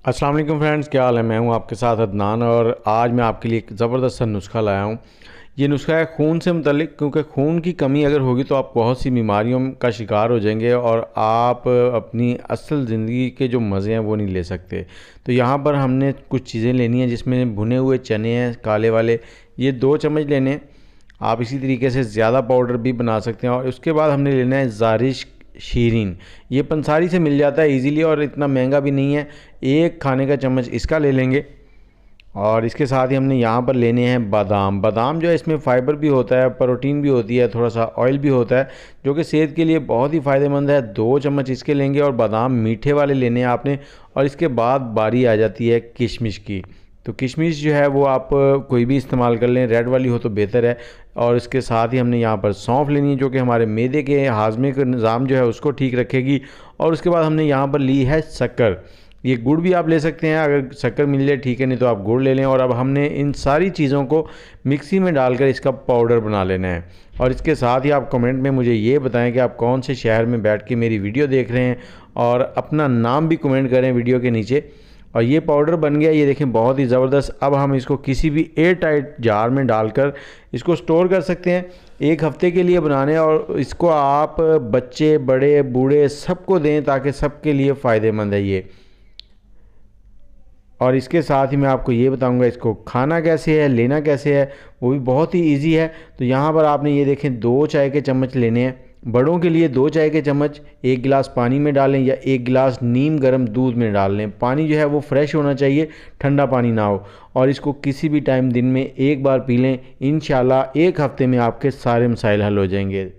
अस्सलाम वालेकुम फ्रेंड्स, क्या हाल है। मैं हूं आपके साथ अदनान और आज मैं आपके लिए एक ज़बरदस्त सा नुस्खा लाया हूं। ये नुस्खा है खून से मुतल्लिक, क्योंकि खून की कमी अगर होगी तो आप बहुत सी बीमारियों का शिकार हो जाएंगे और आप अपनी असल ज़िंदगी के जो मज़े हैं वो नहीं ले सकते। तो यहाँ पर हमने कुछ चीज़ें लेनी हैं, जिसमें भुने हुए चने हैं काले वाले, ये 2 चम्मच लेने हैं। आप इसी तरीके से ज़्यादा पाउडर भी बना सकते हैं। और उसके बाद हमने लेना है ज़ारिश शीरीन। ये पंसारी से मिल जाता है इजीली और इतना महंगा भी नहीं है। एक खाने का चम्मच इसका ले लेंगे। और इसके साथ ही हमने यहाँ पर लेने हैं बादाम। बादाम जो है, इसमें फ़ाइबर भी होता है, प्रोटीन भी होती है, थोड़ा सा ऑयल भी होता है, जो कि सेहत के लिए बहुत ही फ़ायदेमंद है। 2 चम्मच इसके लेंगे और बादाम मीठे वाले लेने हैं आपने। और इसके बाद बारी आ जाती है किशमिश की। तो किशमिश जो है वो आप कोई भी इस्तेमाल कर लें, रेड वाली हो तो बेहतर है। और इसके साथ ही हमने यहाँ पर सौंफ लेनी है, जो कि हमारे मैदे के हाजमे का निज़ाम जो है उसको ठीक रखेगी। और उसके बाद हमने यहाँ पर ली है शक्कर। ये गुड़ भी आप ले सकते हैं, अगर शक्कर मिल जाए ठीक है, नहीं तो आप गुड़ ले लें। और अब हमने इन सारी चीज़ों को मिक्सी में डालकर इसका पाउडर बना लेना है। और इसके साथ ही आप कमेंट में मुझे ये बताएं कि आप कौन से शहर में बैठ के मेरी वीडियो देख रहे हैं, और अपना नाम भी कमेंट करें वीडियो के नीचे। और ये पाउडर बन गया, ये देखें बहुत ही ज़बरदस्त। अब हम इसको किसी भी एयर टाइट जार में डालकर इसको स्टोर कर सकते हैं 1 हफ़्ते के लिए बनाने। और इसको आप बच्चे बड़े बूढ़े सबको दें, ताकि सबके लिए फ़ायदेमंद है ये। और इसके साथ ही मैं आपको ये बताऊंगा इसको खाना कैसे है, लेना कैसे है, वो भी बहुत ही इजी है। तो यहाँ पर आपने ये देखें 2 चाय के चम्मच लेने हैं। बड़ों के लिए 2 चाय के चम्मच 1 गिलास पानी में डालें या 1 गिलास नीम गर्म दूध में डाल लें। पानी जो है वो फ्रेश होना चाहिए, ठंडा पानी ना हो। और इसको किसी भी टाइम दिन में 1 बार पी लें। इंशाल्लाह 1 हफ़्ते में आपके सारे मसाइल हल हो जाएंगे।